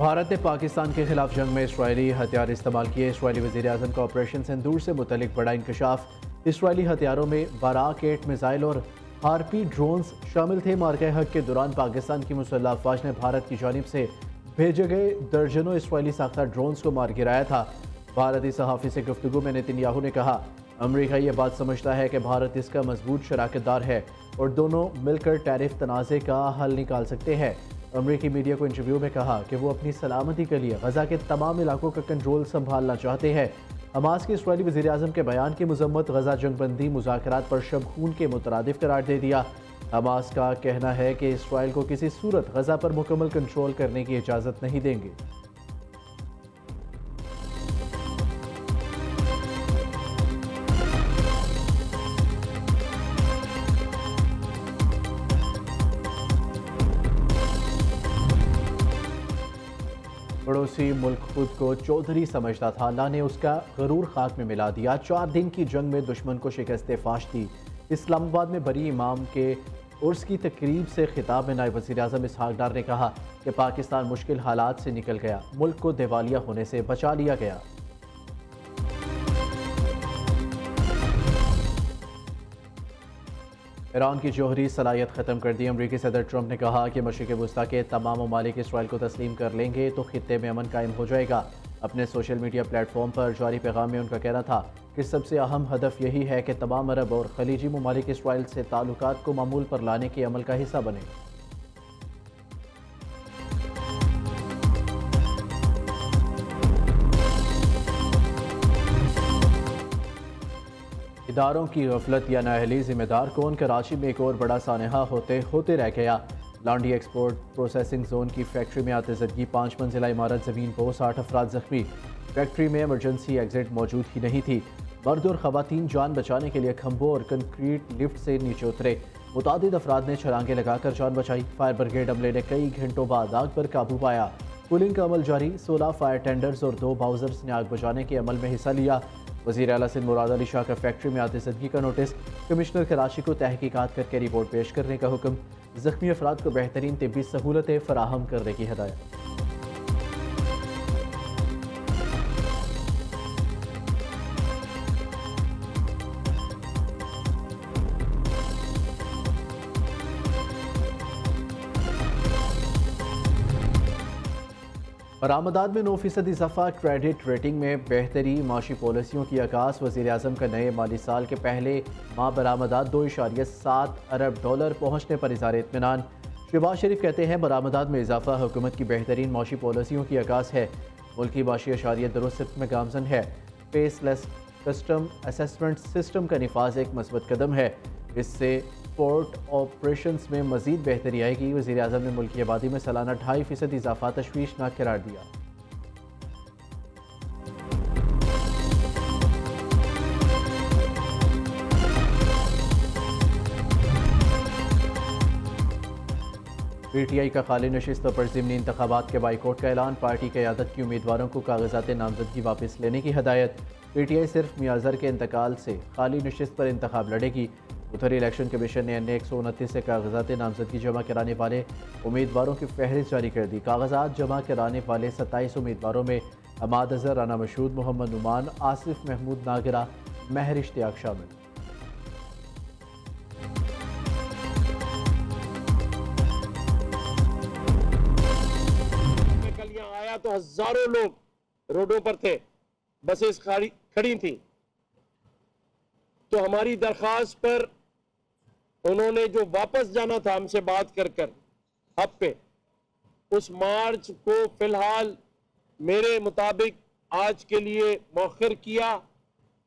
भारत ने पाकिस्तान के खिलाफ जंग में इसराइली हथियार इस्तेमाल किए। इसराइली वज़ीर-ए-आज़म का ऑपरेशन सिंदूर से मुतल्लिक बड़ा इंकशाफ। इसराइली हथियारों में बाराक 8 मिसाइल और हार्पी ड्रोन्स शामिल थे। मार्के हक के दौरान पाकिस्तान की मुसल्लह अफवाज ने भारत की जानिब से भेजे गए दर्जनों इसराइली साख्ता ड्रोन्स को मार गिराया था। भारतीय सहाफ़ी से गुफ्तगू में नेतन्याहू ने कहा, अमरीका ये बात समझता है कि भारत इसका मजबूत शराकतदार है और दोनों मिलकर टैरिफ तनाज़े का हल निकाल सकते हैं। अमरीकी मीडिया को इंटरव्यू में कहा कि वो अपनी सलामती के लिए गजा के तमाम इलाकों का कंट्रोल संभालना चाहते हैं। हमास के इसराइली वज़ीर-ए-आज़म के बयान की मजम्मत गजा जंगबंदी मुज़ाकरात पर शब खून के मुतरादिफ करार दे दिया। हमास का कहना है कि इसराइल को किसी सूरत गजा पर मुकम्मल कंट्रोल करने की इजाज़त नहीं देंगे। पड़ोसी मुल्क खुद को चौधरी समझता था, अल्लाह ने उसका गरूर खाक में मिला दिया। 4 दिन की जंग में दुश्मन को शिकस्त फाश दी। इस्लामाबाद में बरी इमाम के उर्स की तकरीब से खिताब में नायब वज़ीर-ए-आज़म इसहाक डार ने कहा कि पाकिस्तान मुश्किल हालात से निकल गया, मुल्क को दिवालिया होने से बचा लिया गया। ईरान की जौहरी सलाहियत ख़त्म कर दी। अमरीकी सदर ट्रंप ने कहा कि मशरिक़ वस्ता के तमाम ममालिक इसराइल को तस्लीम कर लेंगे तो खित्ते में अमन कायम हो जाएगा। अपने सोशल मीडिया प्लेटफॉर्म पर जारी पैगाम में उनका कहना था कि सबसे अहम हदफ यही है कि तमाम अरब और खलीजी ममालिक इसराइल से ताल्लुकात को मामूल पर लाने के अमल का हिस्सा बने। इदारों की गफलत या नाअहली जिम्मेदार कौन? कराची में एक और बड़ा सानहा होते रह गया। लांडी एक्सपोर्ट प्रोसेसिंग जोन की फैक्ट्री में आतिशदगी, 5 मंजिला इमारत ज़मीन पोस, 8 अफराद जख्मी। फैक्ट्री में इमरजेंसी एग्जिट मौजूद ही नहीं थी। मर्द और खवातीन जान बचाने के लिए खंभों और कंक्रीट लिफ्ट से नीचे उतरे। मुतादिद अफराद ने छलांगे लगाकर जान बचाई। फायर ब्रिगेड अमले ने कई घंटों बाद आग पर काबू पाया। कूलिंग का अमल जारी। 16 फायर टेंडर्स और 2 बाउजर्स ने आग बुझाने के अमल में हिस्सा लिया। वज़ीर आला सिंध मुराद अली शाह का फैक्ट्री में आतिशदगी का नोटिस। कमिश्नर कराची को तहकीकात करके रिपोर्ट पेश करने का हुक्म। जख्मी अफराद को बेहतरीन तिब्बी सहूलतें फराहम करने की हिदायत। बरामदात में 9% इजाफा। क्रेडिट रेटिंग में बेहतरी। माशी पॉलिसियों की आगाज़। वज़ीर-ए-आज़म का नए माली साल के पहले माह बरामदात $2.7 अरब पहुँचने पर इज़हार इत्मीनान। शहबाज शरीफ कहते हैं बरामदात में इजाफा हुकूमत की बेहतरीन माशी पॉलिसियों की आगाज़ है। मुल्की माशी अशारियत दुरुस्त में गामजन है। फेसलेस कस्टम असेसमेंट सिस्टम का निफाज एक मस्बत कदम है। इससे पोर्ट ऑपरेशंस में मजीद बेहतरी आएगी। वज़ीर-ए-आज़म ने मुल्क की आबादी में सालाना 2.5% इजाफा तशवीशनाक करार दिया। PTI का खाली नशिस्तों पर ज़िमनी इंतखाबात के बाइकआउट का ऐलान। पार्टी क़यादत की उम्मीदवारों को कागजात नामजदगी वापस लेने की हदायत। PTI सिर्फ मियाज़र के इंतकाल से खाली नशिस्त पर इंतखाब लड़ेगी। उधर इलेक्शन कमीशन ने अन्य 129 से कागजात नामजदगी जमा कराने वाले उम्मीदवारों की फहरिस्त जारी कर दी। कागजात जमा कराने वाले 27 उम्मीदवारों में अमाद अज़हर, राना मशहूद, मोहम्मद नुमान, आसिफ महमूद नागरा, महर इश्तियाक शामिल। कल यहाँ आया तो हजारों लोग रोडों पर थे, बसेस खड़ी थी। तो हमारी दरख्वास्त पर उन्होंने जो वापस जाना था हमसे बात कर हब पे, उस मार्च को फिलहाल मेरे मुताबिक आज के लिए मौखर किया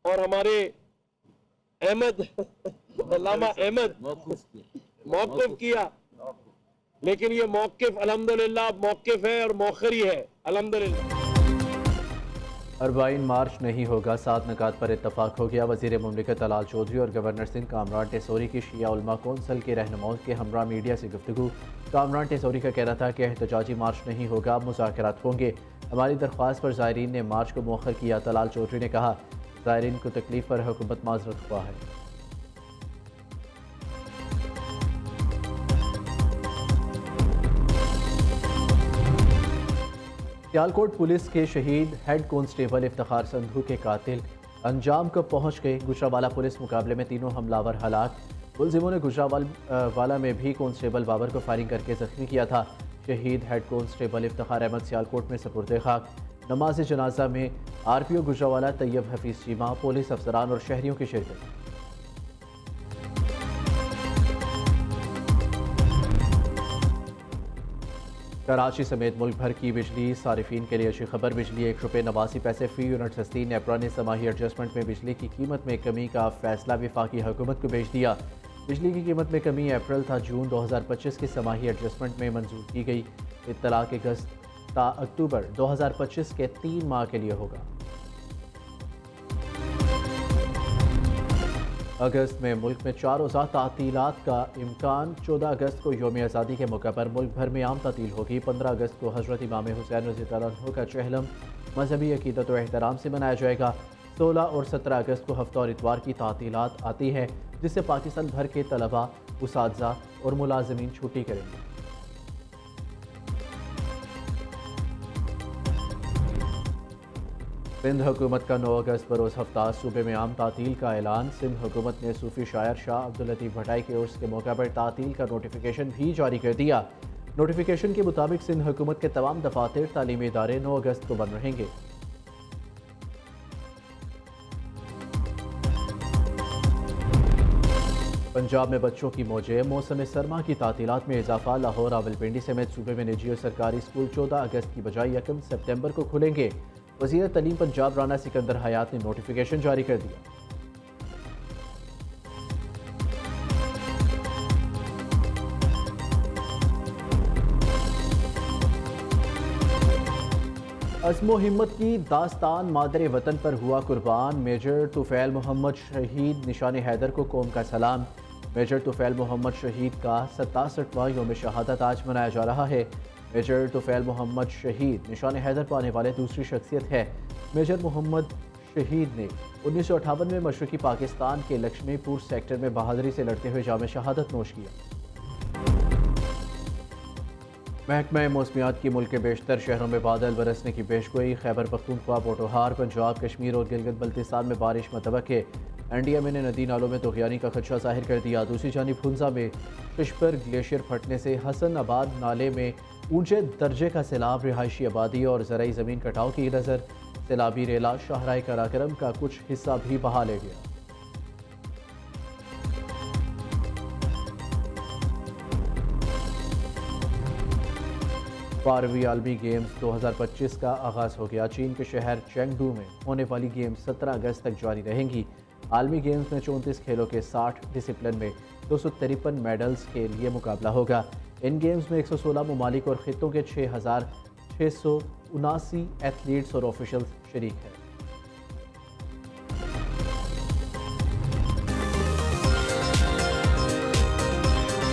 और हमारे अहमद अल्लामा अहमद मौक़िफ़ किया। लेकिन ये मौक़िफ़ अल्हम्दुलिल्लाह मौक़िफ़ है और मौखर ही है अल्हम्दुलिल्लाह। 40 मार्च नहीं होगा, 7 निकात पर इत्तफाक हो गया। वज़ीर मुमलिकत तलाल चौधरी और गवर्नर सिंध कामरान टेसौरी की शिया उलमा कौंसल के रहनुमाओं के हमरा मीडिया से गुफ्तगू। कामरान टेसौरी का कहना था कि एहतजाजी मार्च नहीं होगा, मुज़ाकरात होंगे। हमारी दरख्वास्त पर ज़ायरीन ने मार्च को मौखर किया। तलाल चौधरी ने कहा, ज़ायरीन को तकलीफ पर हुकूमत माज़रत ख्वाह है। सियालकोट पुलिस के शहीद हेड कांस्टेबल इफ्तिखार संधू के कातिल अंजाम को पहुंच गए। गुजरावाला पुलिस मुकाबले में तीनों हमलावर हलाक। मुलजिमों ने गुजरावाला में भी कांस्टेबल बाबर को फायरिंग करके जख्मी किया था। शहीद हेड कांस्टेबल इफ्तिखार अहमद सियालकोट में सपुर्द खाक। नमाज जनाजा में RPO गुजरावाला तैयब हफीज चीमा, पुलिस अफसरान और शहरियों की शिरकत। कराची समेत मुल्क भर की बिजली सारिफीन के लिए अच्छी खबर। बिजली ₹1.89 फी यूनिट सस्ती। नेपरा ने समाही एडजस्टमेंट में बिजली की कीमत में कमी का फैसला वफाकी हुकूमत को भेज दिया। बिजली की कीमत में कमी अप्रैल था जून 2025 की समाही एडजस्टमेंट में मंजूर की गई। इत्तला के अगस्त ता अक्टूबर 2025 के 3 माह के लिए होगा। अगस्त में मुल्क में 4 रोज़ा तातीलात का इम्कान। 14 अगस्त को यौम आज़ादी के मौके पर मुल्क भर में आम तातील होगी। 15 अगस्त को हज़रत इमाम हुसैन रज़ियल्लाहु अन्हु का चहलम मजहबी अकीदत और एहतराम से मनाया जाएगा। 16 और 17 अगस्त को हफ्ता और इतवार की तातीलात आती है, जिससे पाकिस्तान भर के तलबा, उसातिज़ा और मुलाजिमीन छुट्टी करेंगे। सिंध हुकूमत का 9 अगस्त बरोज़ हफ्ता सूबे में आम तातील का ऐलान। सिंध हुकूमत ने सूफी शायर शाह अब्दुल लतीफ़ भटाई के उर्स के मौके पर तातील का नोटिफिकेशन भी जारी कर दिया। नोटिफिकेशन के मुताबिक सिंध हुकूमत के तमाम दफातर तालीमी इदारे 9 अगस्त को बंद रहेंगे। पंजाब में बच्चों की मौजें। मौसम सरमा की तातीलात में इजाफा। लाहौर, रावलपिंडी समेत सूबे में निजी और सरकारी स्कूल 14 अगस्त की बजाय 1 सितंबर को खुलेंगे। वज़ीर तलीम पंजाब राना सिकंदर हयात ने नोटिफिकेशन जारी कर दिया। अज़्मो हिम्मत की दास्तान मादर वतन पर हुआ कुर्बान। मेजर तुफैल मोहम्मद शहीद निशान हैदर को कौम का सलाम। मेजर तुफैल मोहम्मद शहीद का 67वां यौम शहादत आज मनाया जा रहा है। मेजर तुफैल मोहम्मद शहीद निशान हैदर पाने वाले दूसरी शख्सियत है। मेजर मोहम्मद शहीद ने 1958 में मशरकी पाकिस्तान के लक्ष्मीपुर सेक्टर में बहादुरी से लड़ते हुए जाम शहादत नोश किया। महकमा मौसमियात की मुल्क के बेशतर शहरों में बादल बरसने की पेशगोई। खैबर पख्तूनख्वा, पोठोहार, पंजाब, कश्मीर और गिलगित बल्तिस्तान में बारिश मतवक्के। NDMA ने नदी नालों में तोगयानी का खदशा जाहिर कर दिया। दूसरी जानिब हुंजा में शिशपर ग्लेशियर फटने से हसन आबाद नाले में ऊंचे दर्जे का सैलाब। रिहायशी आबादी और ज़राई ज़मीन कटाव की नज़र। सैलाबी रेला शाहराह कराकरम का कुछ हिस्सा भी बहा ले गया। बारहवीं आलमी गेम्स 2025 का आगाज़ हो गया। चीन के शहर चेंगडू में होने वाली गेम्स 17 अगस्त तक जारी रहेंगी। आलमी गेम्स में 34 खेलों के 60 डिसिप्लिन में 253 मेडल्स के लिए मुकाबला होगा। इन गेम्स में 116 ममालिक और खित्तों के 6,679 एथलीट्स और ऑफिशियल्स शरीक हैं।